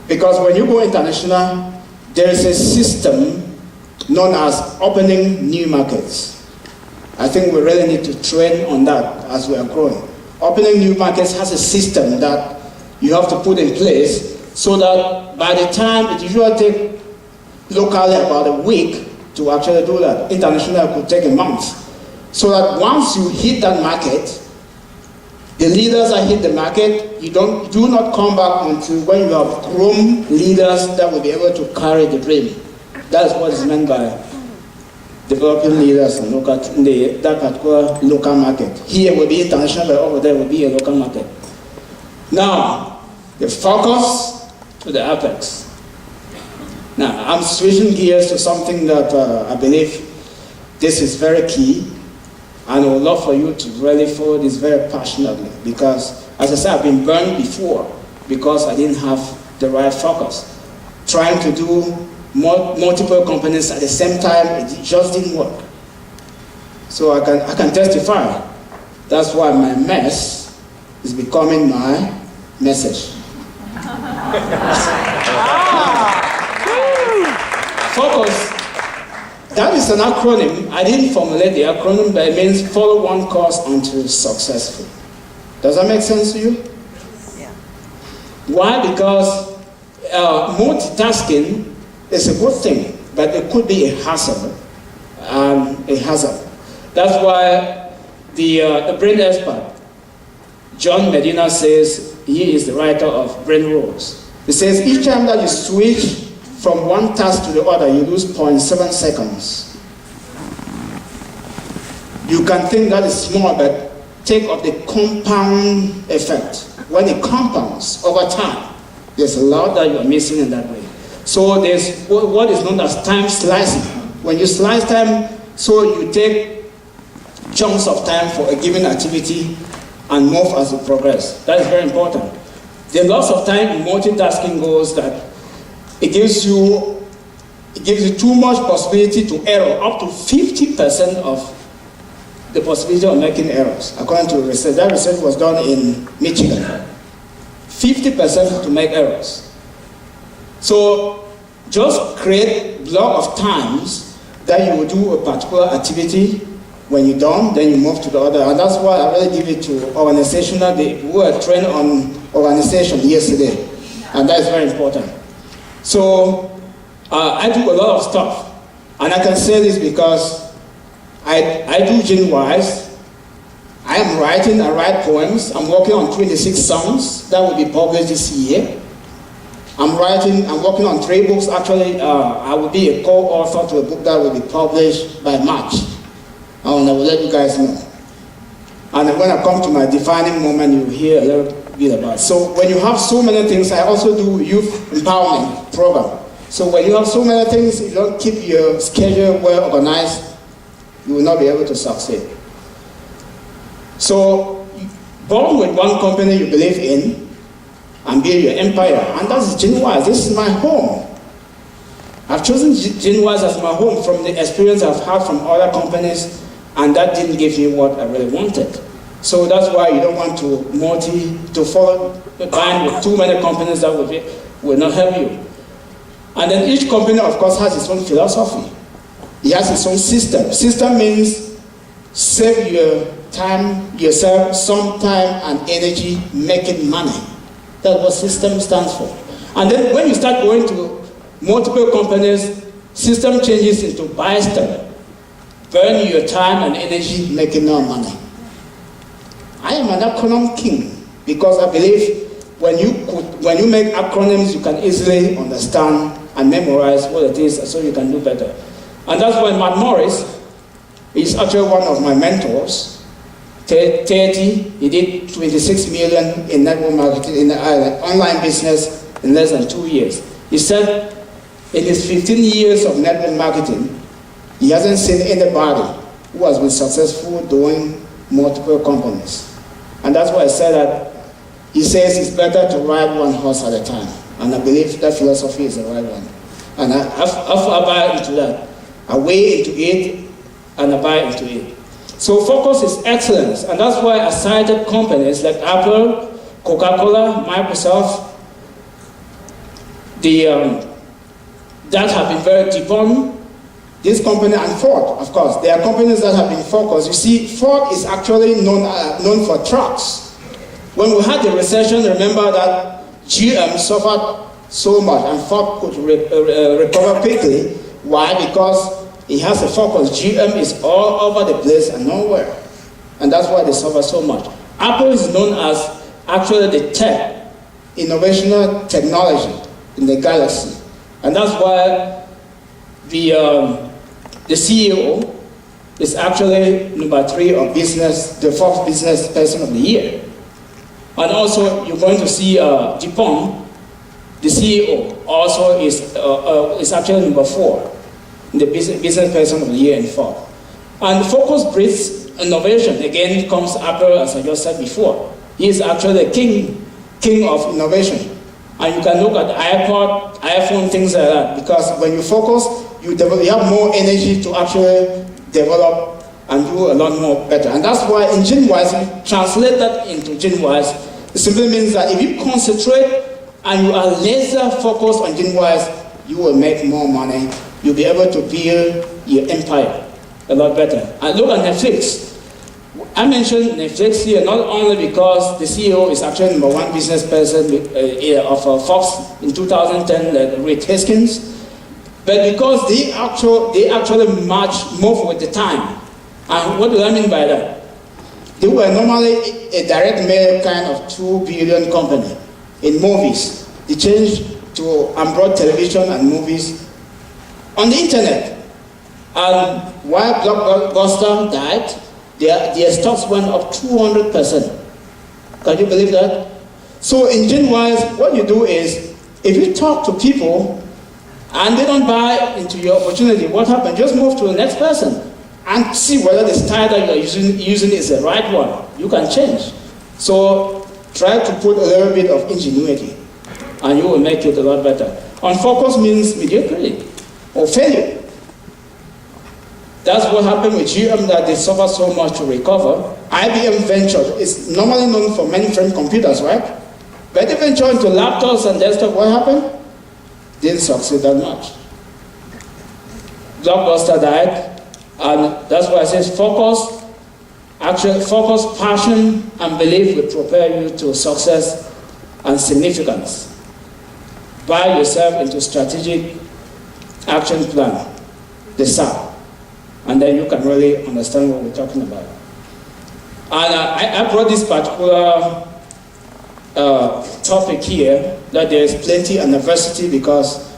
Because when you go international, there is a system known as opening new markets. I think we really need to train on that as we are growing. Opening new markets has a system that you have to put in place so that by the time it usually takes locally about a week to actually do that. International could take a month. So that once you hit that market, the leaders that hit the market, you do not come back until when you have grown leaders that will be able to carry the dream. That is what is meant by developing leaders in that particular local market. Here will be international, but over there will be a local market. Now, the focus to the apex. Now, I'm switching gears to something that I believe this is very key, and I would love for you to really follow this very passionately, because, as I said, I've been burned before because I didn't have the right focus. Trying to do multiple companies at the same time, it just didn't work. So I can testify. That's why my mess is becoming my message. Focus, that is an acronym. I didn't formulate the acronym, but it means follow one course until successful. Does that make sense to you? Yeah. Why? Because multitasking is a good thing, but it could be a hazard. That's why the brain expert, John Medina, says he is the writer of Brain Rules. He says each time that you switch from one task to the other, you lose 0.7 seconds. You can think that is small, but take up the compound effect. When it compounds over time, there's a lot that you are missing in that way. So there's what is known as time slicing. When you slice time, so you take chunks of time for a given activity and move as you progress. That is very important. The loss of time in multitasking goes that it gives you too much possibility to error, up to 50% of the possibility of making errors, according to research. That research was done in Michigan. 50% to make errors. So just create block of times that you will do a particular activity. When you're done, then you move to the other. And that's why I really give it to organizational. We were trained on organization yesterday, and that is very important. So I do a lot of stuff, and I can say this because I do Gen-wise. I am writing, I write poems. I'm working on 26 songs that will be published this year. I'm working on 3 books. Actually, I will be a co-author to a book that will be published by March. And I will let you guys know. And when I come to my defining moment, you'll hear a little bit about it. So when you have so many things, I also do youth empowerment program. So when you have so many things, if you don't keep your schedule well organized, you will not be able to succeed. So born with one company you believe in and build your empire. And that's Gen-wise. This is my home. I've chosen Gen-wise as my home from the experience I've had from other companies, and that didn't give me what I really wanted. So that's why you don't want to follow the bind with too many companies that will not help you. And then each company, of course, has its own philosophy. It has its own system. System means save yourself some time and energy making money. That's what system stands for. And then when you start going to multiple companies, system changes into buy system. Burn your time and energy making more money. I am an acronym king because I believe when you make acronyms, you can easily understand and memorize what it is so you can do better. And that's why Matt Morris is actually one of my mentors. 30, he did 26 million in network marketing, in online business in less than 2 years. He said in his 15 years of network marketing, he hasn't seen anybody who has been successful doing multiple companies. And that's why I said that he says it's better to ride one horse at a time. And I believe that philosophy is the right one. And I buy into that. I weigh into it and I buy into it. So focus is excellence. And that's why I cited companies like Apple, Coca-Cola, Microsoft, that have been very deep. This company and Ford, of course, there are companies that have been focused. You see, Ford is actually known for trucks. When we had the recession, remember that GM suffered so much and Ford could recover quickly. Why? Because it has a focus. GM is all over the place and nowhere. And that's why they suffer so much. Apple is known as actually the tech, innovational technology in the galaxy. And that's why the CEO is actually number 3 of business, the 4th business person of the year. And also, you're going to see DuPont, the CEO, also is actually number 4 in the business person of the year in Ford. And focus breeds innovation. Again, comes Apple, as I just said before. He is actually the king of innovation. And you can look at iPod, iPhone, things like that, because when you focus, you have more energy to actually develop and do a lot more better. And that's why in GenWise, we translate that into GenWise. It simply means that if you concentrate and you are laser focused on GenWise, you will make more money. You'll be able to build your empire a lot better. And look at Netflix. I mentioned Netflix here not only because the CEO is actually number 1 business person of Fox in 2010, Reed Hastings, but because they actually move with the time. And what do I mean by that? They were normally a direct mail kind of 2 billion company in movies. They changed to Ambrose television and movies on the internet. And while Blockbuster died, their stocks went up 200%. Can you believe that? So in GenWise, what you do is, if you talk to people and they don't buy into your opportunity, what happens? Just move to the next person and see whether the style that you're using is the right one. You can change. So try to put a little bit of ingenuity and you will make it a lot better. Unfocused means mediocrity or failure. That's what happened with GM, that they suffer so much to recover. IBM ventured is normally known for mainframe computers, right? But they ventured into laptops and desktop. What happened? Didn't succeed that much. Blockbuster died, and that's why I say focus. Actually, focus, passion, and belief will propel you to success and significance. Buy yourself into strategic action plan, the SAP. And then you can really understand what we're talking about. And I brought this particular topic here, that there is plenty of adversity, because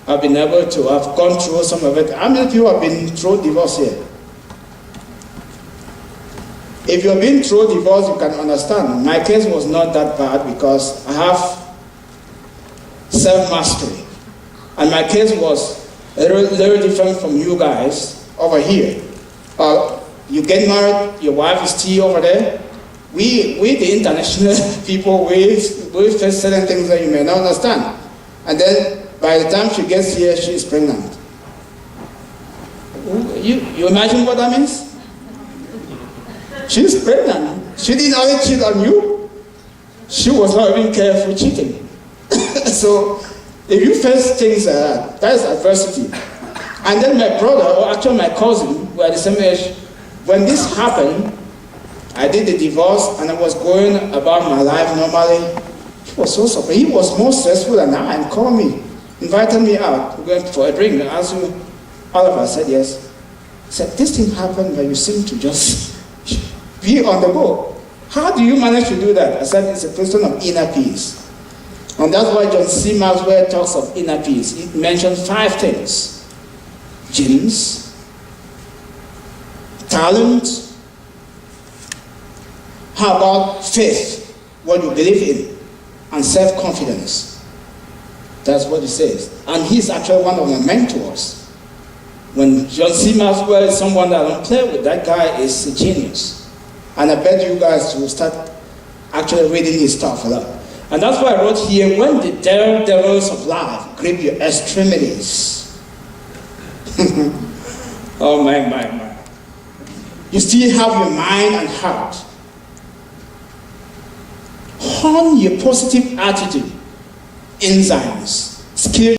I've been able to have gone through some of it. How many people have been through divorce here? If you've been through divorce, you can understand. My case was not that bad because I have self-mastery. And my case was a little different from you guys over here. You get married, your wife is still over there. We the international people, we face certain things that you may not understand. And then by the time she gets here, she is pregnant. You imagine what that means? She's pregnant. She didn't only cheat on you, she was not even careful cheating. So if you face things like that, that is adversity. And then my brother, or actually my cousin, were the same age. When this happened, I did the divorce and I was going about my life normally. He was so surprised. He was more stressful than I, and called me, invited me out. We went for a drink, and asked you, all of us said yes. He said, this thing happened, but you seem to just be on the go. How do you manage to do that? I said, it's a question of inner peace. And that's why John C. Maxwell talks of inner peace. He mentioned 5 things. Genes, talent, how about faith, what you believe in, and self-confidence. That's what he says. And he's actually one of my mentors. When John C. Maxwell is someone that I don't play with, that guy is a genius. And I bet you guys will start actually reading his stuff a lot. And that's why I wrote here, when the devils of life grip your extremities. Oh my. You still have your mind and heart. Hone your positive attitude, enzymes, skilled